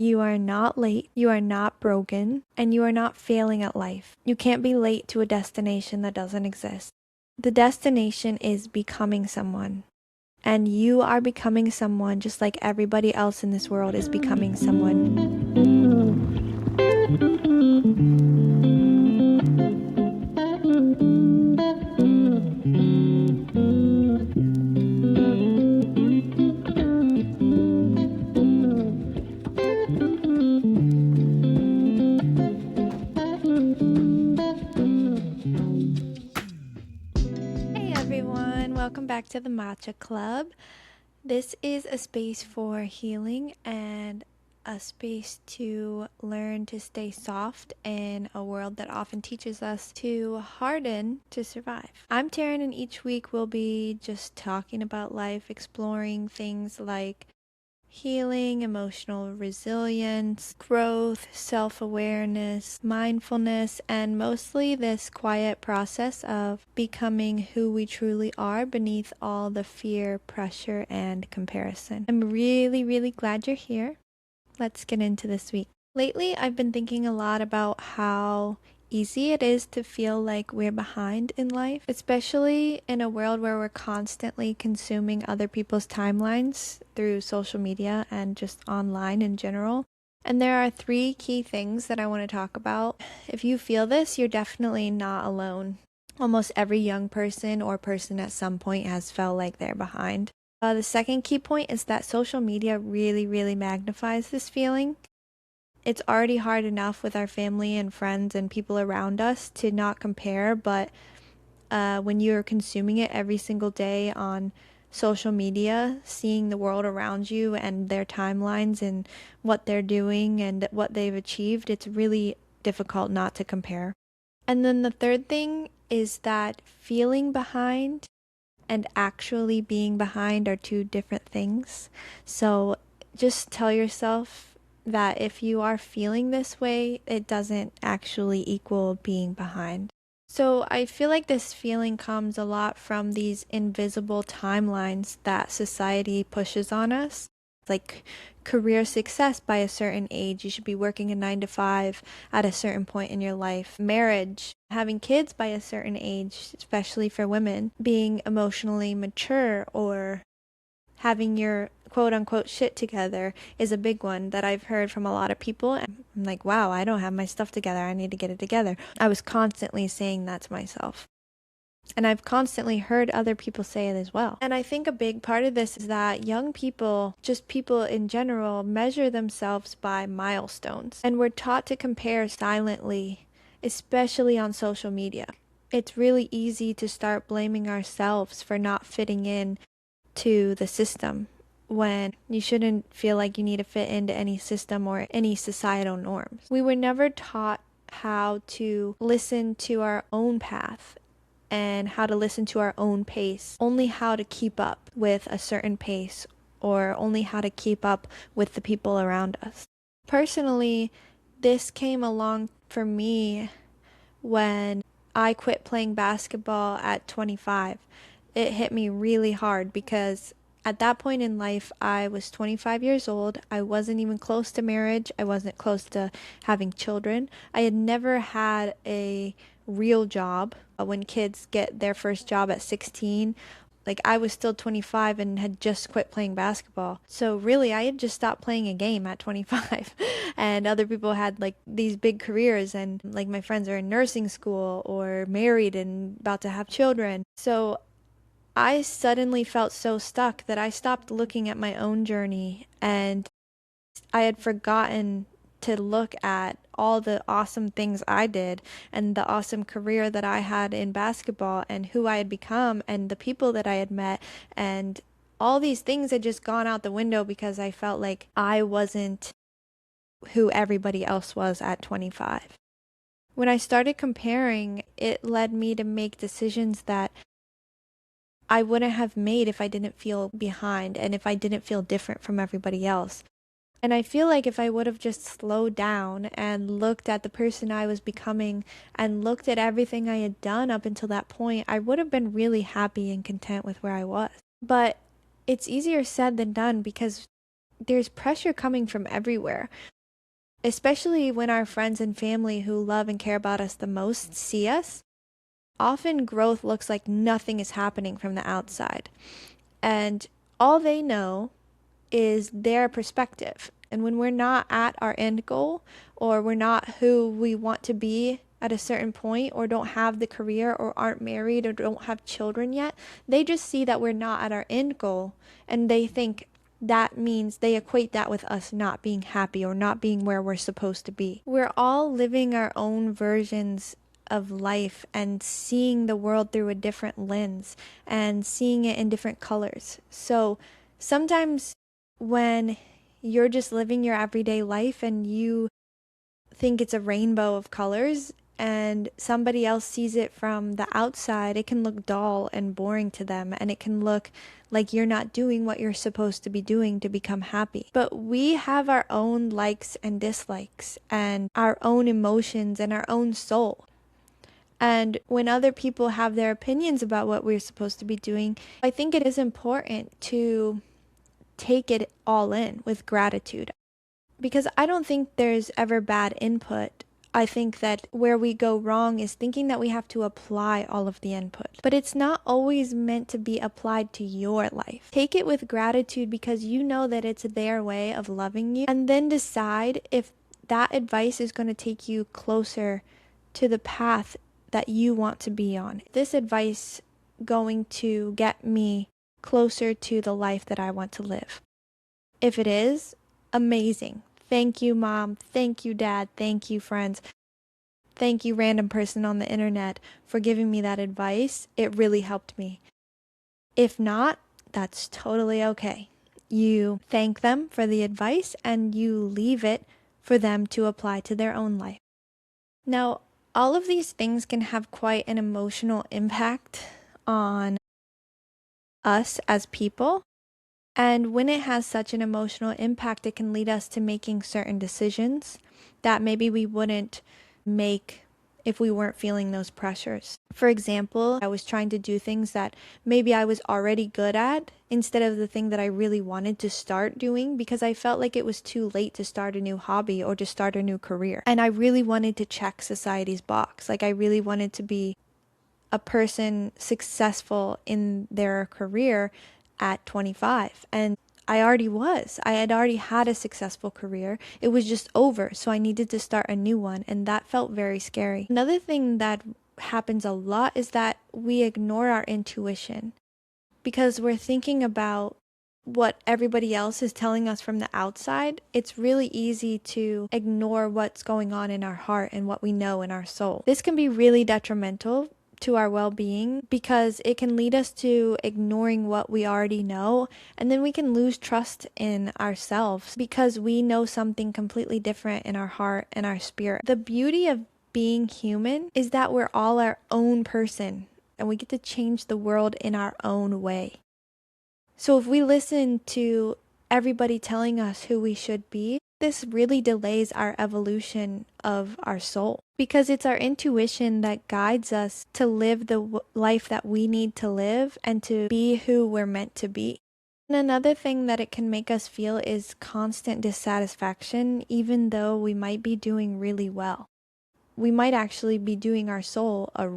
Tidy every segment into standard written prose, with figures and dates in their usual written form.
You are not late, you are not broken, and you are not failing at life. You can't be late to a destination that doesn't exist. The destination is becoming someone. And you are becoming someone just like everybody else in this world is becoming someone. Hey everyone, welcome back to the Matcha Club. This is a space for healing and a space to learn to stay soft in a world that often teaches us to harden to survive. I'm Taryn, and each week we'll be just talking about life, exploring things like healing, emotional resilience, growth, self-awareness, mindfulness, and mostly this quiet process of becoming who we truly are beneath all the fear, pressure, and comparison. I'm really glad you're here. Let's get into this week. Lately, I've been thinking a lot about how easy it is to feel like we're behind in life, especially in a world where we're constantly consuming other people's timelines through social media and just online in general. And there are three key things that I want to talk about. If you feel this, you're definitely not alone. Almost every young person or person at some point has felt like they're behind. The second key point is that social media really magnifies this feeling. It's already hard enough with our family and friends and people around us to not compare, but when you're consuming it every single day on social media, seeing the world around you and their timelines and what they're doing and what they've achieved, it's really difficult not to compare. And then the third thing is that feeling behind and actually being behind are two different things. So just tell yourself that if you are feeling this way, it doesn't actually equal being behind. So I feel like this feeling comes a lot from these invisible timelines that society pushes on us. Like career success by a certain age, you should be working a 9 to 5 at a certain point in your life. Marriage, having kids by a certain age, especially for women, being emotionally mature or having your quote unquote shit together is a big one that I've heard from a lot of people. And I'm like, wow, I don't have my stuff together. I need to get it together. I was constantly saying that to myself. And I've constantly heard other people say it as well. And I think a big part of this is that young people, just people in general, measure themselves by milestones. And we're taught to compare silently, especially on social media. It's really easy to start blaming ourselves for not fitting in to the system when you shouldn't feel like you need to fit into any system or any societal norms. We were never taught how to listen to our own path and how to listen to our own pace, only how to keep up with a certain pace or only how to keep up with the people around us. Personally, this came along for me when I quit playing basketball at 25. It hit me really hard because at that point in life, I was 25 years old. I wasn't even close to marriage. I wasn't close to having children. I had never had a real job. When kids get their first job at 16, like I was still 25 and had just quit playing basketball. So really, I had just stopped playing a game at 25. And other people had like these big careers, and like my friends are in nursing school or married and about to have children. So I suddenly felt so stuck that I stopped looking at my own journey, and I had forgotten to look at all the awesome things I did and the awesome career that I had in basketball and who I had become and the people that I had met, and all these things had just gone out the window because I felt like I wasn't who everybody else was at 25. When I started comparing, it led me to make decisions that I wouldn't have made if I didn't feel behind and if I didn't feel different from everybody else. And I feel like if I would have just slowed down and looked at the person I was becoming and looked at everything I had done up until that point, I would have been really happy and content with where I was. But it's easier said than done because there's pressure coming from everywhere, especially when our friends and family who love and care about us the most see us. Often growth looks like nothing is happening from the outside, and all they know is their perspective. And when we're not at our end goal, or we're not who we want to be at a certain point, or don't have the career, or aren't married, or don't have children yet, they just see that we're not at our end goal, and they think that means, they equate that with us not being happy or not being where we're supposed to be. We're all living our own versions of life and seeing the world through a different lens and seeing it in different colors. So sometimes when you're just living your everyday life and you think it's a rainbow of colors and somebody else sees it from the outside, it can look dull and boring to them, and it can look like you're not doing what you're supposed to be doing to become happy. But we have our own likes and dislikes and our own emotions and our own soul. And when other people have their opinions about what we're supposed to be doing, I think it is important to take it all in with gratitude. Because I don't think there's ever bad input. I think that where we go wrong is thinking that we have to apply all of the input. But it's not always meant to be applied to your life. Take it with gratitude because you know that it's their way of loving you. And then decide if that advice is going to take you closer to the path that you want to be on. This advice going to get me closer to the life that I want to live? If it is, amazing. Thank you, Mom. Thank you, Dad. Thank you, friends. Thank you, random person on the internet, for giving me that advice. It really helped me. If not, that's totally okay. You thank them for the advice and you leave it for them to apply to their own life. Now, all of these things can have quite an emotional impact on us as people. And when it has such an emotional impact, it can lead us to making certain decisions that maybe we wouldn't make if we weren't feeling those pressures. For example, I was trying to do things that maybe I was already good at instead of the thing that I really wanted to start doing because I felt like it was too late to start a new hobby or to start a new career. And I really wanted to check society's box. Like I really wanted to be a person successful in their career at 25. And I already was. I had already had a successful career. It was just over, so I needed to start a new one, and that felt very scary. Another thing that happens a lot is that we ignore our intuition because we're thinking about what everybody else is telling us from the outside. It's really easy to ignore what's going on in our heart and what we know in our soul. This can be really detrimental to our well-being because it can lead us to ignoring what we already know, and then we can lose trust in ourselves because we know something completely different in our heart and our spirit. The beauty of being human is that we're all our own person and we get to change the world in our own way. So if we listen to everybody telling us who we should be, this really delays our evolution of our soul because it's our intuition that guides us to live the life that we need to live and to be who we're meant to be. And another thing that it can make us feel is constant dissatisfaction, even though we might be doing really well. We might actually be doing our soul a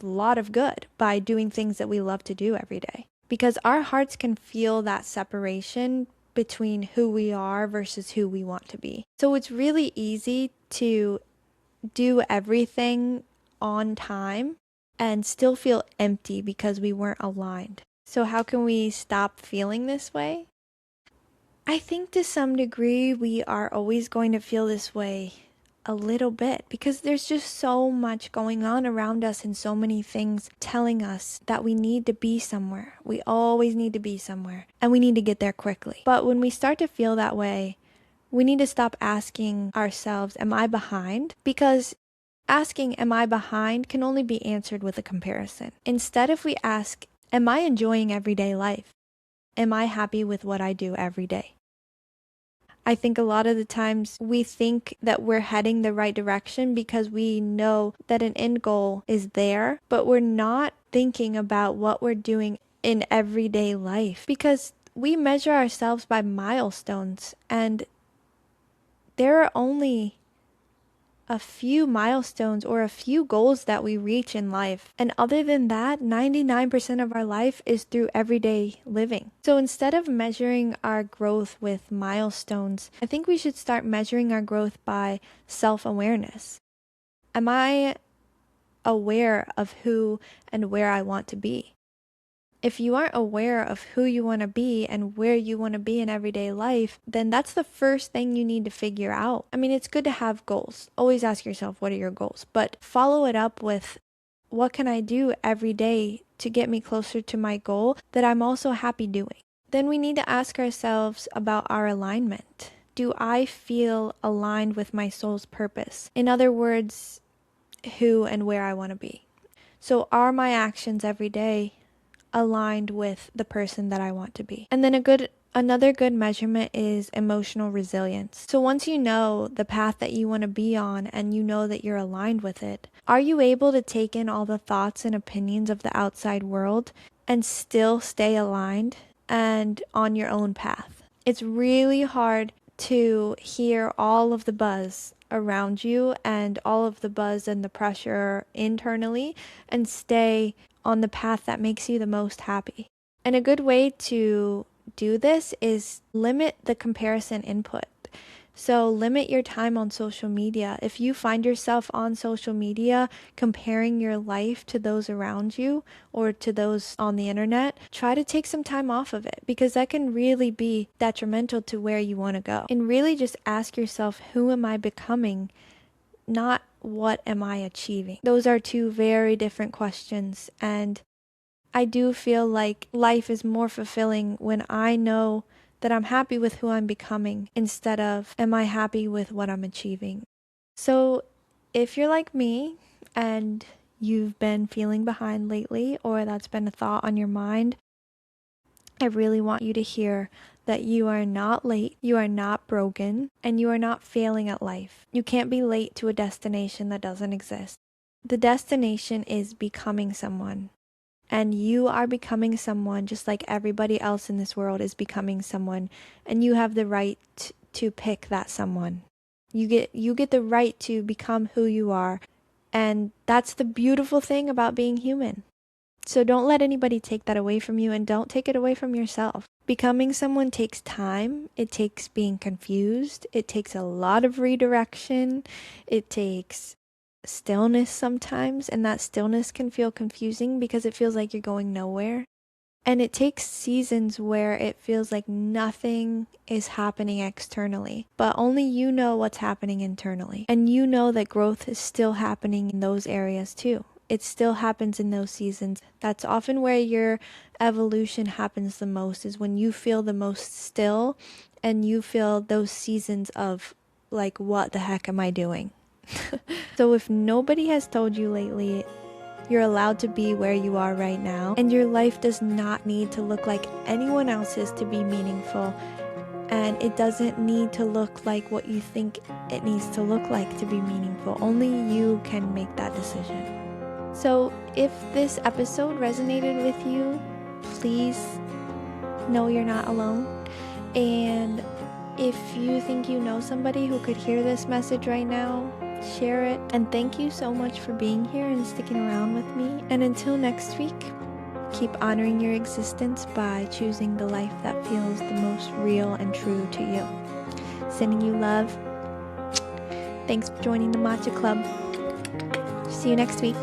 lot of good by doing things that we love to do every day. Because our hearts can feel that separation between who we are versus who we want to be. So it's really easy to do everything on time and still feel empty because we weren't aligned. So how can we stop feeling this way? I think to some degree we are always going to feel this way a little bit because there's just so much going on around us and so many things telling us that we need to be somewhere. We always need to be somewhere and we need to get there quickly. But when we start to feel that way, we need to stop asking ourselves, am I behind? Because asking, am I behind, can only be answered with a comparison. Instead, if we ask, am I enjoying everyday life? Am I happy with what I do every day? I think a lot of the times we think that we're heading the right direction because we know that an end goal is there, but we're not thinking about what we're doing in everyday life because we measure ourselves by milestones, and there are only a few milestones or a few goals that we reach in life. And other than that, 99% of our life is through everyday living. So instead of measuring our growth with milestones, I think we should start measuring our growth by self-awareness. Am I aware of who and where I want to be? If you aren't aware of who you want to be and where you want to be in everyday life, then that's the first thing you need to figure out. I mean, it's good to have goals. Always ask yourself, what are your goals? But follow it up with, what can I do every day to get me closer to my goal that I'm also happy doing? Then we need to ask ourselves about our alignment. Do I feel aligned with my soul's purpose? In other words, who and where I want to be. So are my actions every day aligned with the person that I want to be? And then another good measurement is emotional resilience. So once you know the path that you want to be on and you know that you're aligned with it, are you able to take in all the thoughts and opinions of the outside world and still stay aligned and on your own path? It's really hard to hear all of the buzz around you and all of the buzz and the pressure internally and stay on the path that makes you the most happy. And a good way to do this is limit the comparison input. So limit your time on social media. If you find yourself on social media comparing your life to those around you or to those on the internet, try to take some time off of it, because that can really be detrimental to where you want to go. And really just ask yourself, who am I becoming? Not what am I achieving? Those are two very different questions, and I do feel like life is more fulfilling when I know that I'm happy with who I'm becoming instead of, am I happy with what I'm achieving? So if you're like me and you've been feeling behind lately, or that's been a thought on your mind, I really want you to hear that you are not late, you are not broken, and you are not failing at life. You can't be late to a destination that doesn't exist. The destination is becoming someone. And you are becoming someone just like everybody else in this world is becoming someone. And you have the right to pick that someone. You get the right to become who you are. And that's the beautiful thing about being human. So don't let anybody take that away from you, and don't take it away from yourself. Becoming someone takes time. It takes being confused. It takes a lot of redirection. It takes stillness sometimes, and that stillness can feel confusing because it feels like you're going nowhere. And it takes seasons where it feels like nothing is happening externally, but only you know what's happening internally. And you know that growth is still happening in those areas too. It still happens in those seasons. That's often where your evolution happens the most, is when you feel the most still and you feel those seasons of like, what the heck am I doing? So if nobody has told you lately, you're allowed to be where you are right now, and your life does not need to look like anyone else's to be meaningful, and it doesn't need to look like what you think it needs to look like to be meaningful. Only you can make that decision. So if this episode resonated with you, please know you're not alone. And if you think you know somebody who could hear this message right now, share it. And thank you so much for being here and sticking around with me. And until next week, keep honoring your existence by choosing the life that feels the most real and true to you. Sending you love. Thanks for joining the Matcha Club. See you next week.